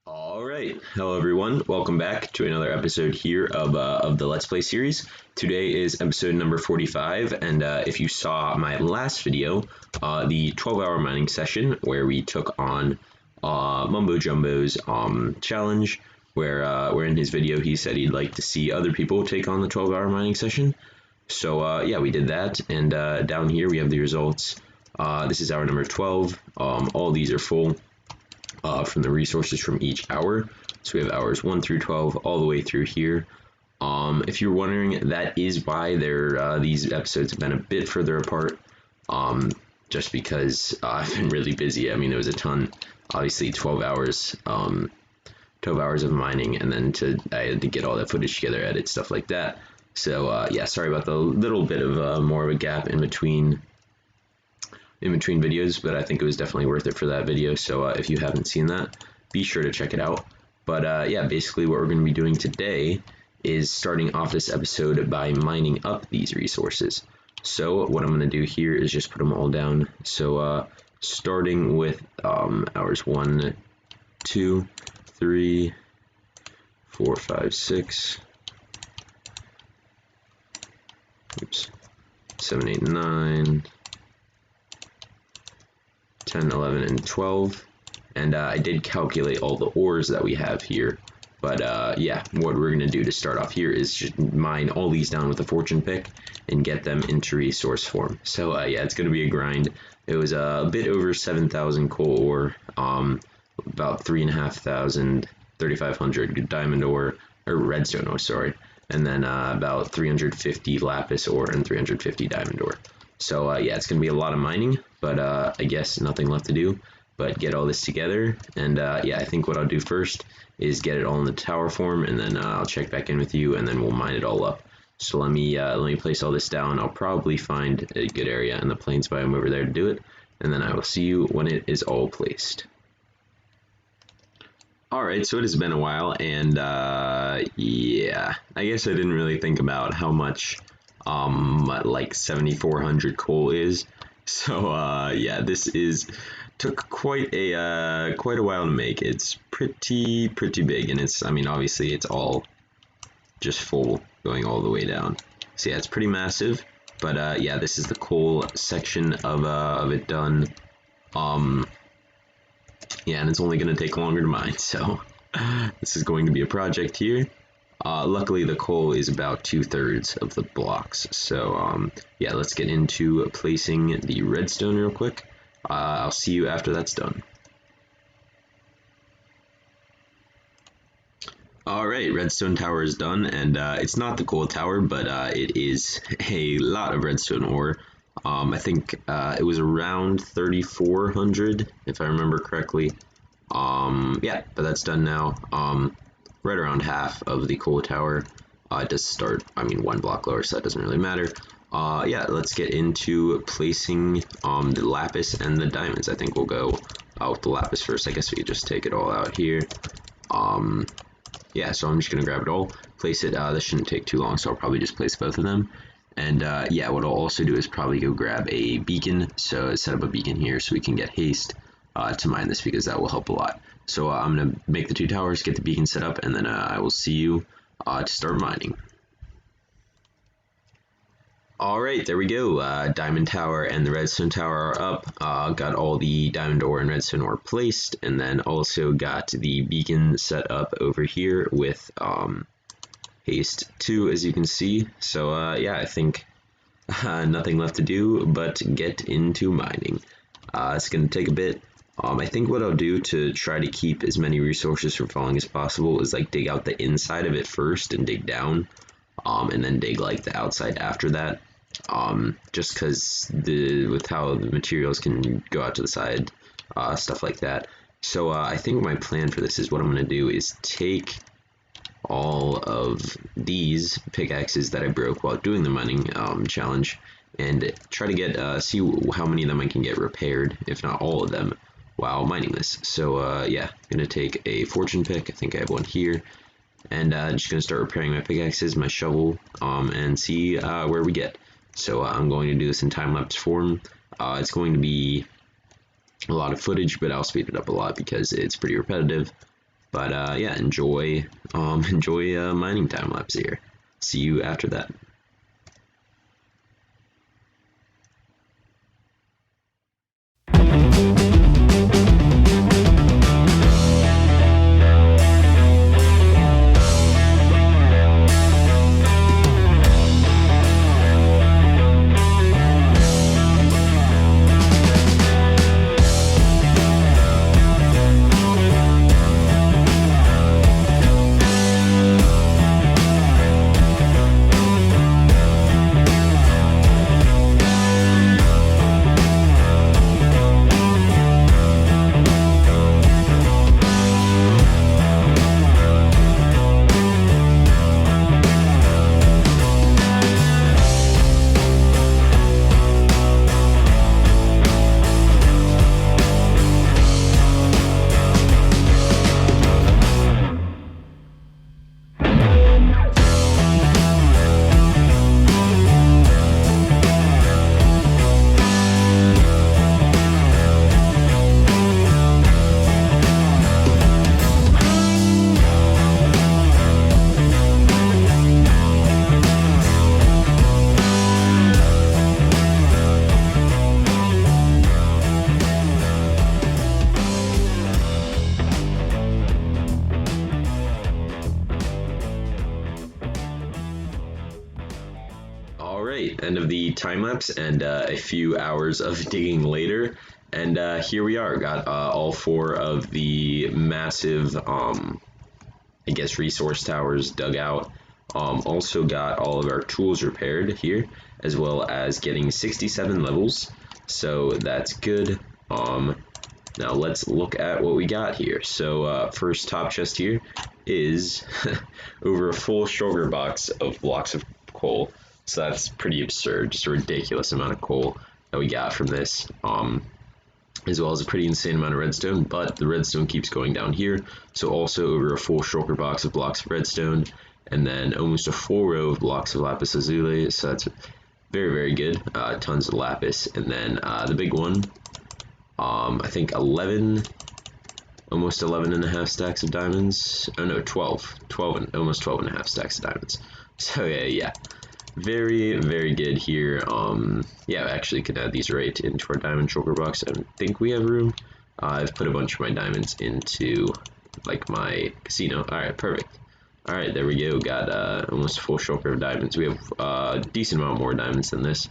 All right, hello everyone. Welcome back to another episode here of the Let's Play series. Today is episode number 45, and if you saw my last video, the 12-hour mining session where we took on Mumbo Jumbo's challenge, where in his video he said he'd like to see other people take on the 12-hour mining session. So yeah, we did that, and down here we have the results. This is hour number 12. All these are full. From the resources from each hour. So we have hours 1 through 12 all the way through here. If you're wondering, that is why these episodes have been a bit further apart, just because I've been really busy. I mean, there was a ton, obviously 12 hours of mining, and then I had to get all that footage together, edit, stuff like that. So yeah, sorry about the little bit of more of a gap in between videos, but I think it was definitely worth it for that video. So if you haven't seen that, be sure to check it out. But yeah, basically what we're going to be doing today is starting off this episode by mining up these resources. So what I'm going to do here is just put them all down. So starting with hours 1, 2, 3, 4, 5, 6, 7, 8, 9, 10, 11, and 12, and I did calculate all the ores that we have here, but yeah, what we're going to do to start off here is just mine all these down with a fortune pick and get them into resource form. So yeah, it's going to be a grind. It was a bit over 7,000 coal ore, about 3,500, 3,500 diamond ore, or redstone ore, sorry, and then about 350 lapis ore and 350 diamond ore. So yeah, it's going to be a lot of mining, but I guess nothing left to do but get all this together. And yeah, I think what I'll do first is get it all in the tower form, and then I'll check back in with you, and then we'll mine it all up. So let me place all this down. I'll probably find a good area in the plains biome over there to do it, and then I will see you when it is all placed. Alright, so it has been a while, and yeah, I guess I didn't really think about how much like 7,400 coal is. So yeah, this took quite a while to make. It's pretty big, and I mean, obviously it's all just full going all the way down. So yeah, it's pretty massive. But yeah, this is the coal section of it done. Yeah, and it's only going to take longer to mine, so this is going to be a project here. Luckily, the coal is about 2/3 of the blocks, so yeah, let's get into placing the redstone real quick. I'll see you after that's done. Alright, redstone tower is done, and it's not the coal tower, but it is a lot of redstone ore. I think it was around 3,400, if I remember correctly. Yeah, but that's done now. Right around half of the coal tower. It does start, I mean, 1 block lower, so that doesn't really matter. Yeah, let's get into placing the lapis and the diamonds. I think we'll go with the lapis first. I guess we could just take it all out here. Yeah, so I'm just gonna grab it all, place it. This shouldn't take too long, so I'll probably just place both of them. And yeah, what I'll also do is probably go grab a beacon, so set up a beacon here so we can get haste to mine this, because that will help a lot. So I'm going to make the 2 towers, get the beacon set up, and then I will see you to start mining. Alright, there we go. Diamond Tower and the Redstone Tower are up. Got all the diamond ore and redstone ore placed, and then also got the beacon set up over here with haste 2, as you can see. So yeah, I think nothing left to do but get into mining. It's going to take a bit. I think what I'll do to try to keep as many resources from falling as possible is like dig out the inside of it first and dig down, and then dig like the outside after that. Just because with how the materials can go out to the side, stuff like that. So I think my plan for this is what I'm going to do is take all of these pickaxes that I broke while doing the mining challenge, and try to get see how many of them I can get repaired, if not all of them, while mining this. So yeah, I'm gonna take a fortune pick. I think I have one here, and I'm just gonna start repairing my pickaxes, my shovel, and see where we get. So I'm going to do this in time-lapse form. It's going to be a lot of footage, but I'll speed it up a lot because it's pretty repetitive. But yeah, enjoy mining time lapse here. See you after that. Alright, end of the time lapse and a few hours of digging later. And here we are, got all 4 of the massive, I guess, resource towers dug out. Also got all of our tools repaired here, as well as getting 67 levels, so that's good. Now let's look at what we got here. So first top chest here is over a full shulker box of blocks of coal. So that's pretty absurd, just a ridiculous amount of coal that we got from this, as well as a pretty insane amount of redstone, but the redstone keeps going down here. So also over a full shulker box of blocks of redstone, and then almost a full row of blocks of lapis lazuli, so that's very, very good. Tons of lapis, and then the big one, I think 11, almost 11 and a half stacks of diamonds. Oh no, 12 and almost 12 and a half stacks of diamonds. So yeah. Very, very good here. Yeah, I actually could add these right into our diamond shulker box. I don't think we have room. I've put a bunch of my diamonds into like my casino. Alright, perfect. Alright, there we go. Got almost a full shulker of diamonds. We have a decent amount more diamonds than this.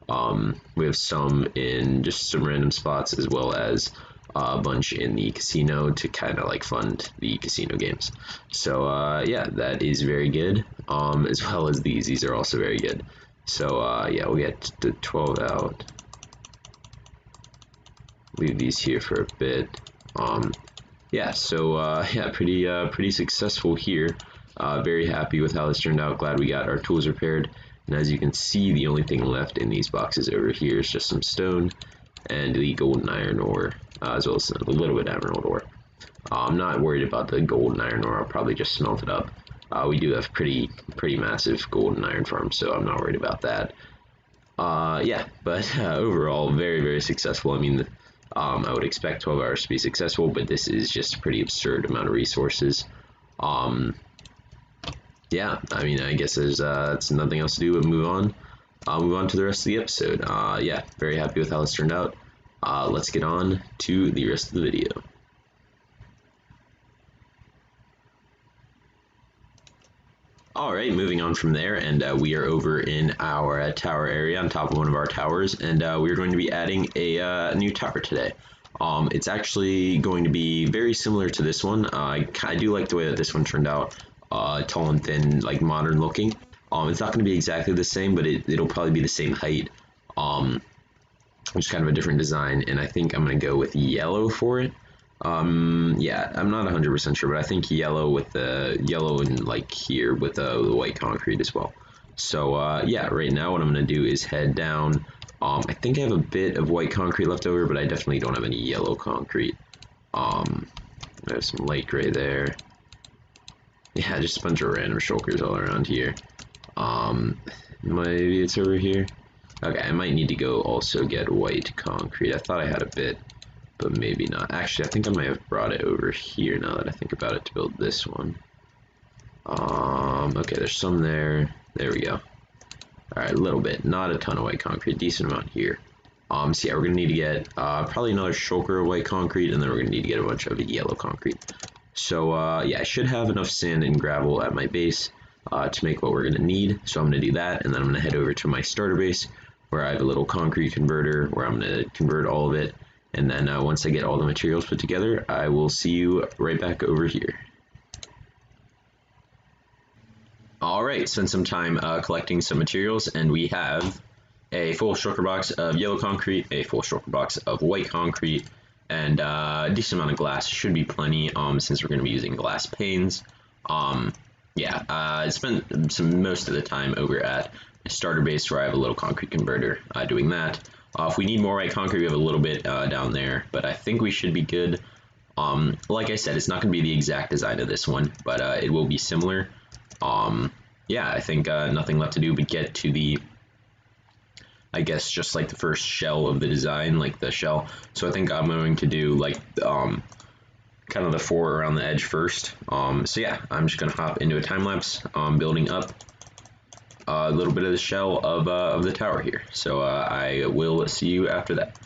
We have some in just some random spots, as well as a bunch in the casino to kind of like fund the casino games. So yeah, that is very good. As well as these are also very good. So yeah, we'll get the 12 out. Leave these here for a bit. Yeah, so yeah, pretty successful here. Very happy with how this turned out. Glad we got our tools repaired. And as you can see, the only thing left in these boxes over here is just some stone and the gold and iron ore, as well as a little bit of emerald ore. I'm not worried about the gold and iron ore. I'll probably just smelt it up. We do have pretty massive gold and iron farms, so I'm not worried about that. Yeah, but overall, very, very successful. I mean, I would expect 12 hours to be successful, but this is just a pretty absurd amount of resources. Yeah, I mean, I guess there's nothing else to do but move on. Move on to the rest of the episode. Yeah, very happy with how this turned out. Let's get on to the rest of the video. Alright, moving on from there, and we are over in our tower area on top of one of our towers, and we're going to be adding a new tower today. It's actually going to be very similar to this one. I do like the way that this one turned out, tall and thin, like modern looking. It's not going to be exactly the same, but it'll probably be the same height, just kind of a different design, and I think I'm going to go with yellow for it. Yeah, I'm not 100% sure, but I think yellow with the yellow and like here with the white concrete as well. So yeah, right now what I'm gonna do is head down. I think I have a bit of white concrete left over, but I definitely don't have any yellow concrete. There's some light gray there. Yeah, just a bunch of random shulkers all around here. Maybe it's over here. Okay, I might need to go also get white concrete. I thought I had a bit, but maybe not. Actually, I think I might have brought it over here now that I think about it to build this one. Okay, there's some there. There we go. Alright, a little bit. Not a ton of white concrete. Decent amount here. So yeah, we're going to need to get probably another shulker of white concrete, and then we're going to need to get a bunch of yellow concrete. So yeah, I should have enough sand and gravel at my base to make what we're going to need. So I'm going to do that, and then I'm going to head over to my starter base, where I have a little concrete converter, where I'm going to convert all of it. And then once I get all the materials put together, I will see you right back over here. Alright, spent some time collecting some materials, and we have a full shulker box of yellow concrete, a full shulker box of white concrete, and a decent amount of glass. Should be plenty since we're going to be using glass panes. Yeah, I spent most of the time over at a starter base where I have a little concrete converter doing that. If we need more white concrete, we have a little bit down there, but I think we should be good. Like I said, it's not going to be the exact design of this one, but it will be similar. Yeah, I think nothing left to do but get to the, I guess, just like the first shell of the design, like the shell. So I think I'm going to do like kind of the four around the edge first. So yeah, I'm just gonna hop into a time lapse, building up a little bit of the shell of the tower here. So I will see you after that.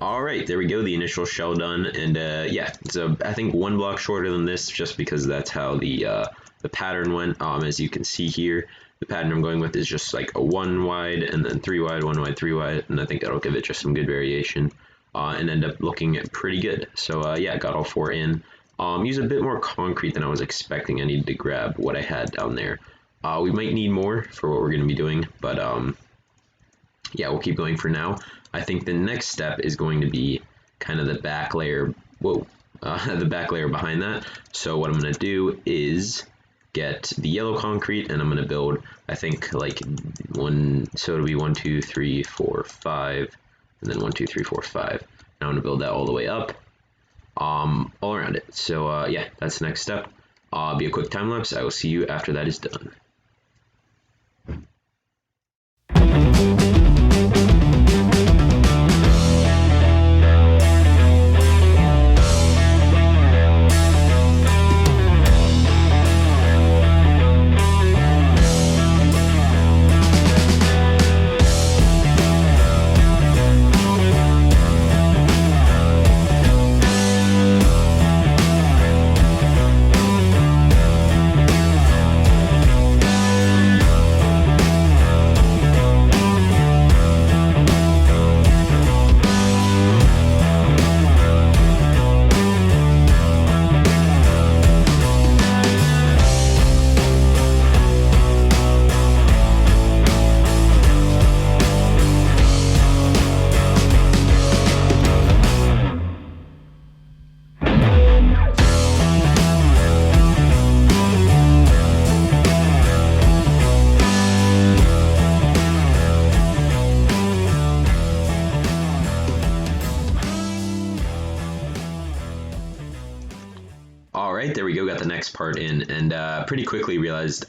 Alright, there we go, the initial shell done, and yeah, so I think one block shorter than this, just because that's how the pattern went. As you can see here, the pattern I'm going with is just like a 1 wide, and then 3 wide, 1 wide, 3 wide, and I think that'll give it just some good variation, and end up looking pretty good. So yeah, got all 4 in. Use a bit more concrete than I was expecting. I needed to grab what I had down there. We might need more for what we're going to be doing, but yeah, we'll keep going for now. I think the next step is going to be kind of the back layer, the back layer behind that. So what I'm going to do is get the yellow concrete, and I'm going to build, I think, like so it'll be 1, 2, 3, 4, 5, and then 1, 2, 3, 4, 5. And I'm going to build that all the way up, all around it. So yeah, that's the next step. Be a quick time lapse. I will see you after that is done. next part in, and pretty quickly realized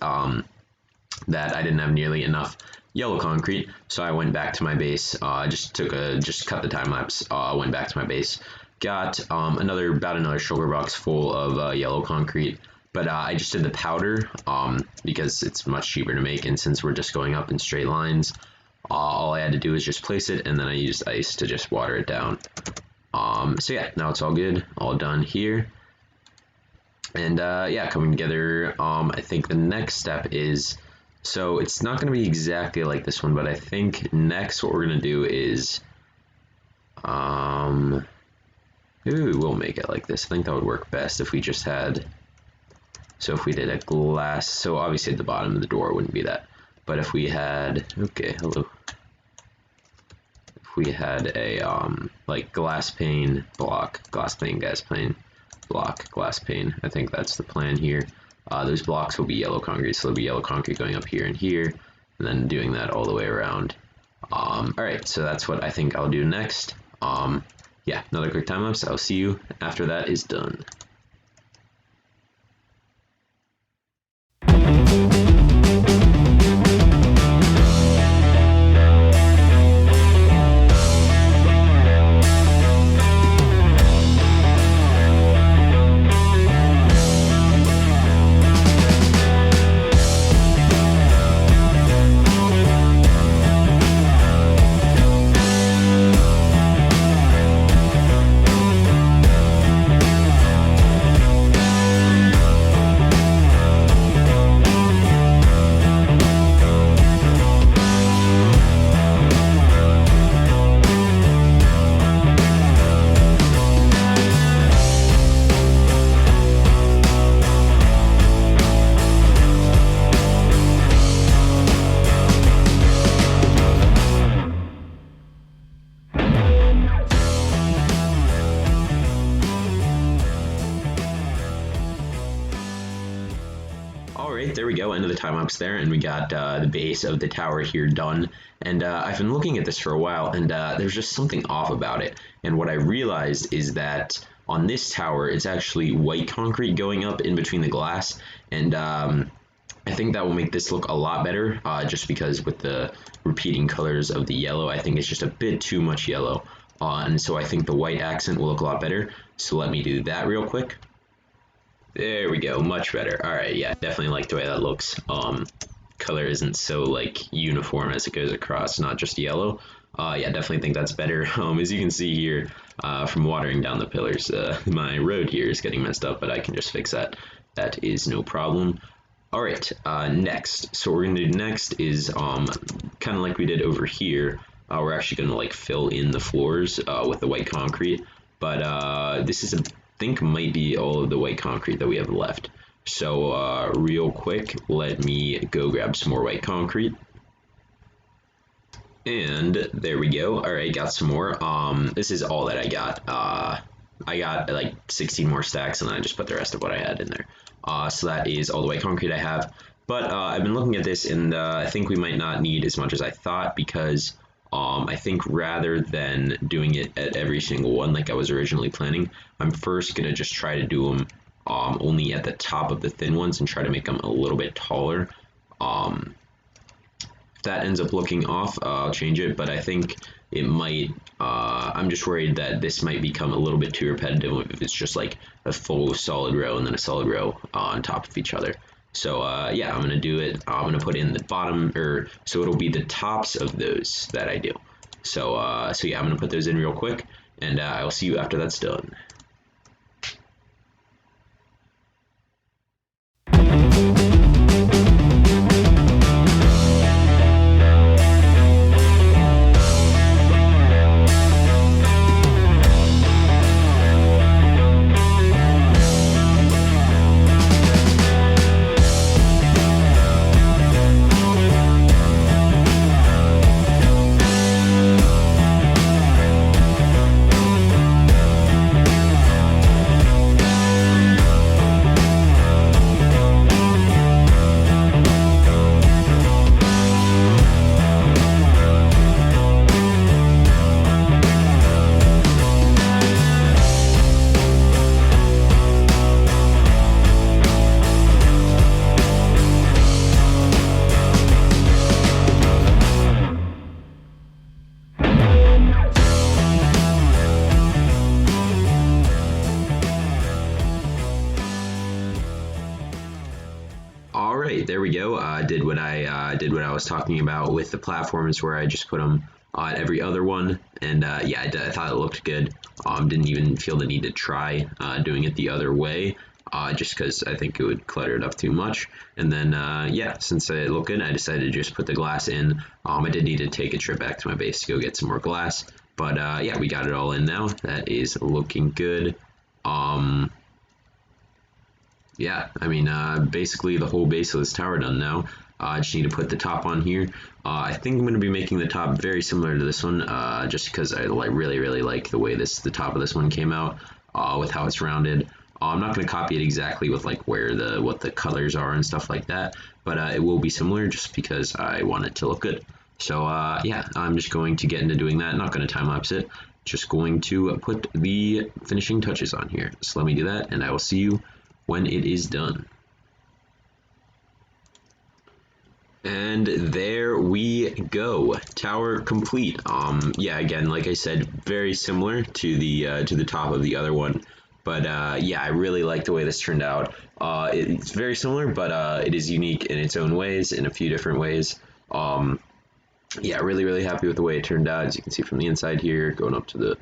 that I didn't have nearly enough yellow concrete, so I went back to my base. Just cut the time lapse. Went back to my base, got about another sugar box full of yellow concrete. But I just did the powder because it's much cheaper to make, and since we're just going up in straight lines, all I had to do was just place it, and then I used ice to just water it down. So yeah, now it's all good, all done here. And yeah, coming together. I think the next step is, so it's not going to be exactly like this one, but I think next what we're going to do is, maybe we will make it like this. I think that would work best if we just had, so if we did a glass, so obviously at the bottom of the door wouldn't be that, but if we had, okay, hello. If we had a, like glass pane, block, glass pane, gas pane, block, glass pane, I think that's the plan here. Those blocks will be yellow concrete, so there'll be yellow concrete going up here and here, and then doing that all the way around. Alright, so that's what I think I'll do next. Yeah, another quick time lapse. I'll see you after that is done. Alright, there we go, end of the time lapse there, and we got the base of the tower here done. And I've been looking at this for a while, and there's just something off about it. And what I realized is that on this tower, it's actually white concrete going up in between the glass, and I think that will make this look a lot better, just because with the repeating colors of the yellow, I think it's just a bit too much yellow. And so I think the white accent will look a lot better. So let me do that real quick. There we go, much better. Alright, yeah, definitely like the way that looks. Color isn't so like uniform as it goes across, not just yellow. Yeah, definitely think that's better. As you can see here, from watering down the pillars, my road here is getting messed up, but I can just fix that. That is no problem. Alright, next. So what we're gonna do next is, kind of like we did over here, we're actually gonna like fill in the floors, with the white concrete. But this is I think might be all of the white concrete that we have left. So real quick, let me go grab some more white concrete. And there we go. Alright, got some more. This is all that I got. I got like 16 more stacks, and then I just put the rest of what I had in there. So that is all the white concrete I have. But I've been looking at this, and I think we might not need as much as I thought, because I think rather than doing it at every single one like I was originally planning, I'm first going to just try to do them only at the top of the thin ones and try to make them a little bit taller. If that ends up looking off, I'll change it, but I think it might, I'm just worried that this might become a little bit too repetitive if it's just like a full solid row and then a solid row on top of each other. So yeah, I'm gonna do it. I'm gonna put in the bottom, so it'll be the tops of those that I do. So so yeah, I'm gonna put those in real quick, and I'll see you after that's done. All right, there we go. Did what I was talking about with the platforms, where I just put them on every other one, and yeah, I thought it looked good. Didn't even feel the need to try doing it the other way, just because I think it would clutter it up too much. And then yeah, since it looked good, I decided to just put the glass in. I did need to take a trip back to my base to go get some more glass, but yeah, we got it all in now. That is looking good. Yeah, I mean, basically the whole base of this tower done now. I just need to put the top on here. I think I'm going to be making the top very similar to this one, just because I really like the way the top of this one came out, with how it's rounded. I'm not going to copy it exactly with like what the colors are and stuff like that, but it will be similar just because I want it to look good. So yeah, I'm just going to get into doing that. Not going to time lapse it. Just going to put the finishing touches on here. So let me do that, and I will see you when it is done. And there we go, tower complete. Yeah, again, like I said, very similar to the top of the other one, but yeah, I really like the way this turned out. It's very similar, but it is unique in its own ways, in a few different ways. Yeah, really happy with the way it turned out. As you can see from the inside here, going up to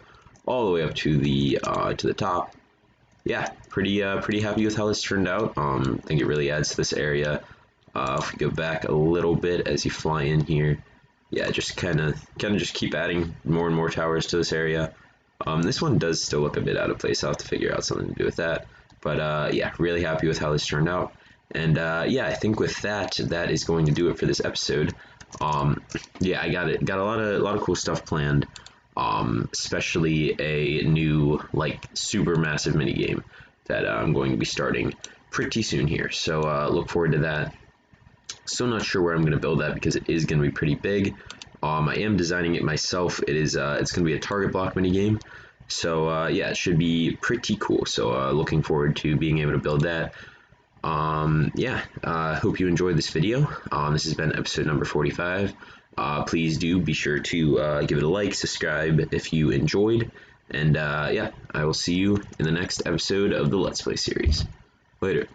all the way up to the top. Yeah, pretty happy with how this turned out. I think it really adds to this area. If we go back a little bit as you fly in here, yeah, just kind of just keep adding more and more towers to this area. This one does still look a bit out of place. I'll have to figure out something to do with that. But yeah, really happy with how this turned out. And yeah, I think with that is going to do it for this episode. Yeah, I got a lot of cool stuff planned. Especially a new like super massive mini game that I'm going to be starting pretty soon here. So look forward to that. Still not sure where I'm going to build that because it is going to be pretty big. I am designing it myself. It's going to be a target block mini game. So yeah, it should be pretty cool. So looking forward to being able to build that. Yeah, hope you enjoyed this video. This has been episode number 45. Please do be sure to give it a like, subscribe if you enjoyed, and yeah, I will see you in the next episode of the Let's Play series. Later.